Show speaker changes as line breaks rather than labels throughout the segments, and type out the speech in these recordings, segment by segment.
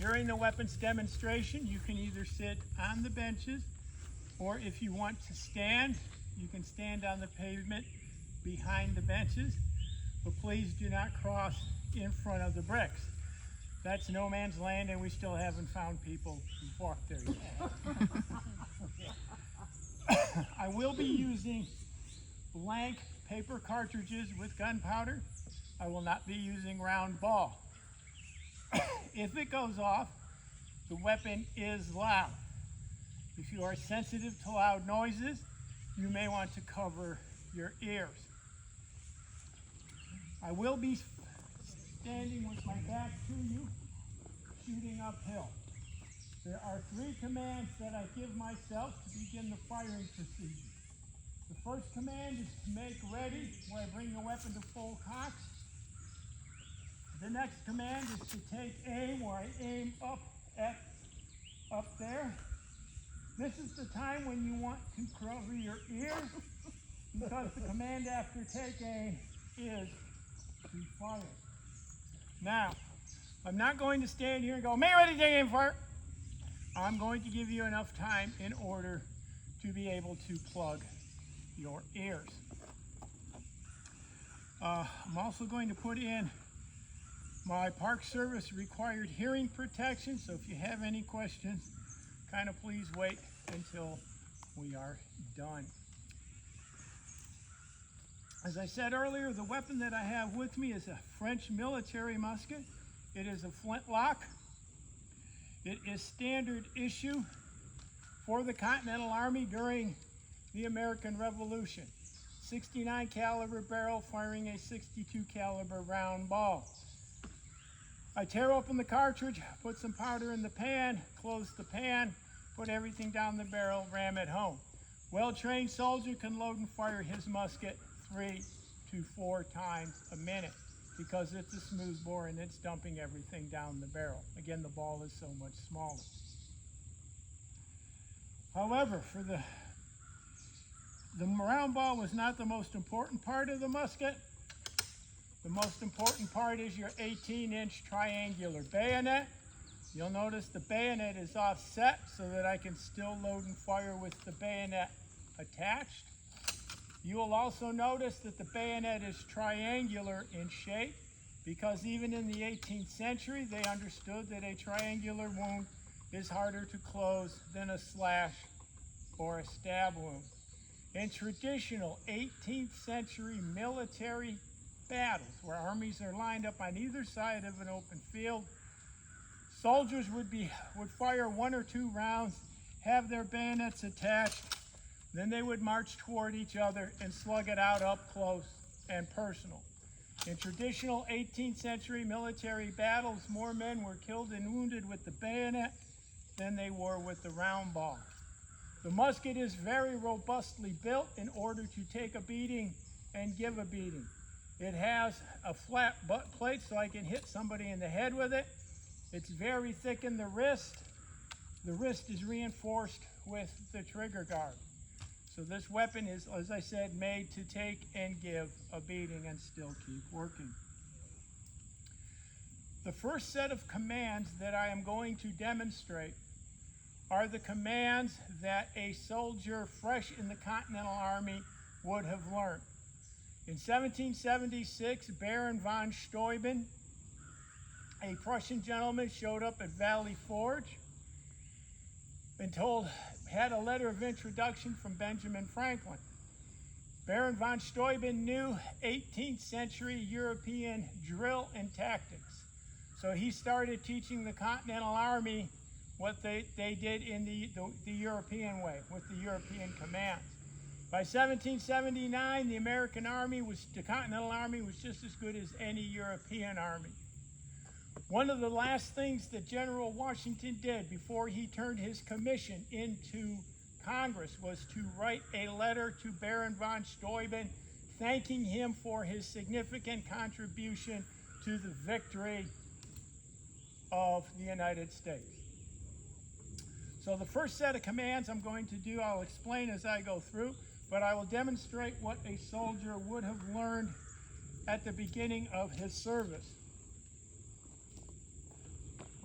During the weapons demonstration, you can either sit on the benches, or if you want to stand, you can stand on the pavement behind the benches, but please do not cross in front of the bricks. That's no man's land, and we still haven't found people who walk there yet. I will be using blank paper cartridges with gunpowder. I will not be using round ball. If it goes off, the weapon is loud. If you are sensitive to loud noises, you may want to cover your ears. I will be standing with my back to you, shooting uphill. There are 3 commands that I give myself to begin the firing procedure. The first command is to make ready when I bring the weapon to full cock. The next command is to take aim, where I aim up there. This is the time when you want to cover your ears, because the command after take aim is to fire. Now, I'm not going to stand here and go, "Make ready, take aim, fire." I'm going to give you enough time in order to be able to plug your ears. I'm also going to put in my Park Service required hearing protection, so if you have any questions, kind of please wait until we are done. As I said earlier, the weapon that I have with me is a French military musket. It is a flintlock. It is standard issue for the Continental Army during the American Revolution. 69 caliber barrel firing a 62 caliber round ball. I tear open the cartridge, put some powder in the pan, close the pan, put everything down the barrel, ram it home. Well-trained soldier can load and fire his musket 3 to 4 times a minute, because it's a smooth bore and it's dumping everything down the barrel. Again, the ball is so much smaller. However, for the round ball was not the most important part of the musket. The most important part is your 18-inch triangular bayonet. You'll notice the bayonet is offset so that I can still load and fire with the bayonet attached. You will also notice that the bayonet is triangular in shape, because even in the 18th century, they understood that a triangular wound is harder to close than a slash or a stab wound. In traditional 18th century military battles, where armies are lined up on either side of an open field, soldiers would fire 1 or 2 rounds, have their bayonets attached, then they would march toward each other and slug it out up close and personal. In traditional 18th century military battles, more men were killed and wounded with the bayonet than they were with the round ball. The musket is very robustly built in order to take a beating and give a beating. It has a flat butt plate so I can hit somebody in the head with it. It's very thick in the wrist. The wrist is reinforced with the trigger guard. So this weapon is, as I said, made to take and give a beating and still keep working. The first set of commands that I am going to demonstrate are the commands that a soldier fresh in the Continental Army would have learned. In 1776, Baron von Steuben, a Prussian gentleman, showed up at Valley Forge and had a letter of introduction from Benjamin Franklin. Baron von Steuben knew 18th century European drill and tactics. So he started teaching the Continental Army what they did in the European way, with the European commands. By 1779, the Continental Army was just as good as any European army. One of the last things that General Washington did before he turned his commission into Congress was to write a letter to Baron von Steuben thanking him for his significant contribution to the victory of the United States. So the first set of commands I'm going to do, I'll explain as I go through, but I will demonstrate what a soldier would have learned at the beginning of his service.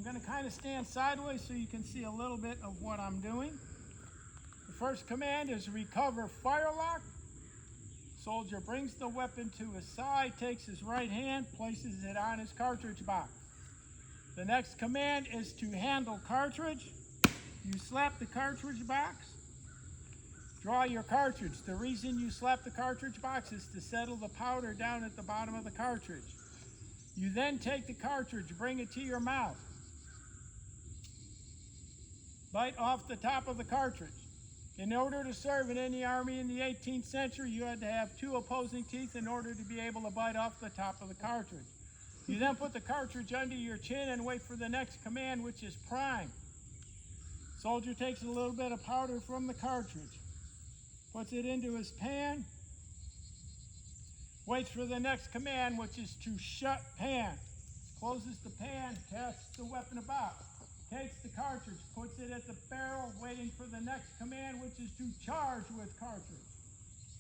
I'm going to kind of stand sideways so you can see a little bit of what I'm doing. The first command is recover firelock. Soldier brings the weapon to his side, takes his right hand, places it on his cartridge box. The next command is to handle cartridge. You slap the cartridge box, draw your cartridge. The reason you slap the cartridge box is to settle the powder down at the bottom of the cartridge. You then take the cartridge, bring it to your mouth. Bite off the top of the cartridge. In order to serve in the army in the 18th century, you had to have two opposing teeth in order to be able to bite off the top of the cartridge. You then put the cartridge under your chin and wait for the next command, which is prime. Soldier takes a little bit of powder from the cartridge, puts it into his pan, waits for the next command, which is to shut pan. Closes the pan, casts the weapon about. Takes the cartridge, puts it at the barrel, waiting for the next command, which is to charge with cartridge.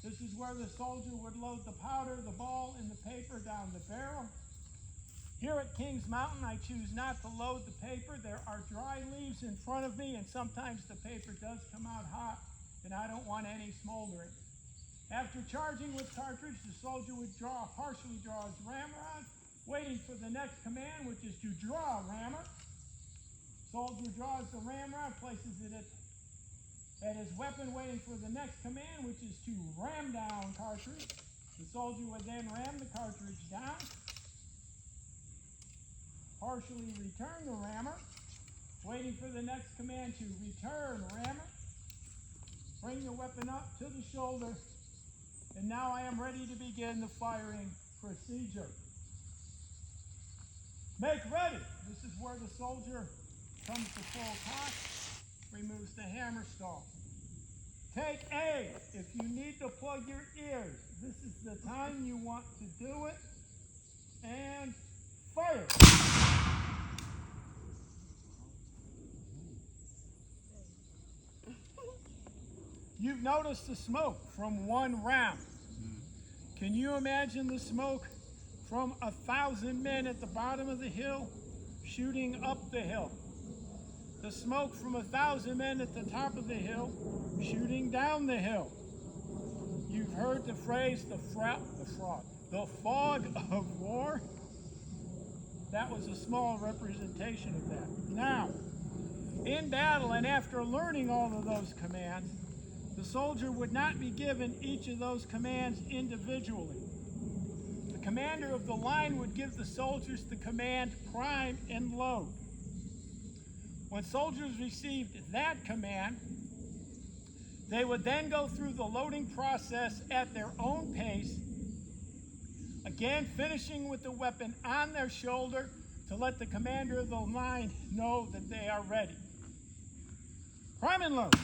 This is where the soldier would load the powder, the ball, and the paper down the barrel. Here at Kings Mountain, I choose not to load the paper. There are dry leaves in front of me, and sometimes the paper does come out hot, and I don't want any smoldering. After charging with cartridge, the soldier would partially draw his ramrod, waiting for the next command, which is to draw rammer. Soldier draws the ramrod, places it at his weapon, waiting for the next command, which is to ram down cartridge. The soldier would then ram the cartridge down, partially return the rammer, waiting for the next command to return rammer, bring the weapon up to the shoulder, and now I am ready to begin the firing procedure. Make ready. This is where the soldier comes to full cock, removes the hammer stall. Take A. If you need to plug your ears, this is the time you want to do it. And fire. You've noticed the smoke from one round. Can you imagine the smoke from 1,000 men at the bottom of the hill shooting up the hill? The smoke from 1,000 men at the top of the hill shooting down the hill. You've heard the phrase, the fog of war. That was a small representation of that. Now, in battle and after learning all of those commands, the soldier would not be given each of those commands individually. The commander of the line would give the soldiers the command prime and load. When soldiers received that command, they would then go through the loading process at their own pace, again finishing with the weapon on their shoulder to let the commander of the line know that they are ready. Prime and load.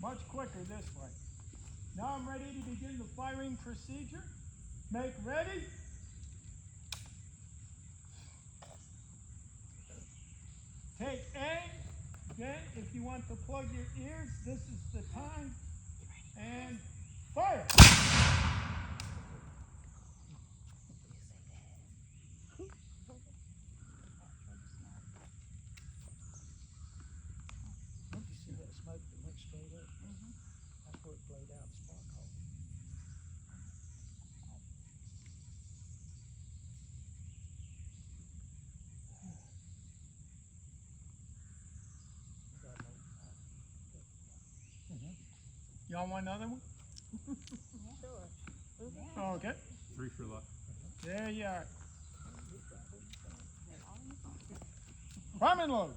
Much quicker this way. Now I'm ready to begin the firing procedure. Make ready. Take A. Again, if you want to plug your ears, this is the time. And fire. Y'all want another one? Sure. Okay.
3 for luck.
There you are. Prime and load.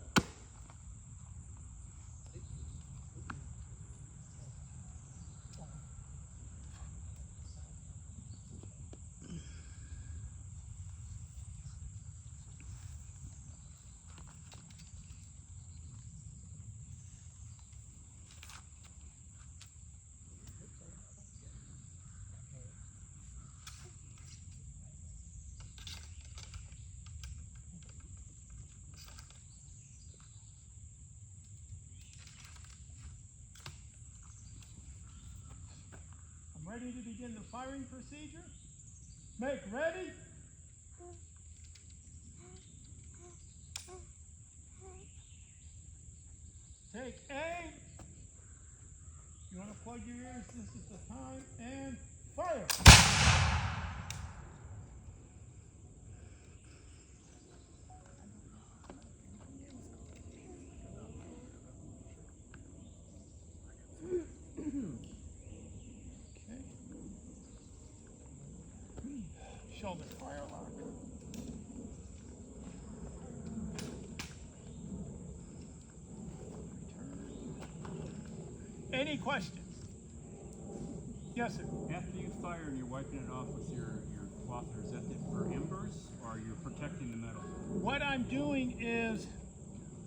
ready to begin the firing procedure. Make ready. Take aim. You want to plug your ears, this is the time, and fire. Shoulder fire lock. Any questions? Yes, sir.
After you fire and you're wiping it off with your cloth, is that for embers or you're protecting the metal?
What I'm doing is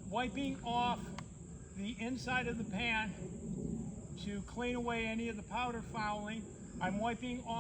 wiping off the inside of the pan to clean away any of the powder fouling. I'm wiping off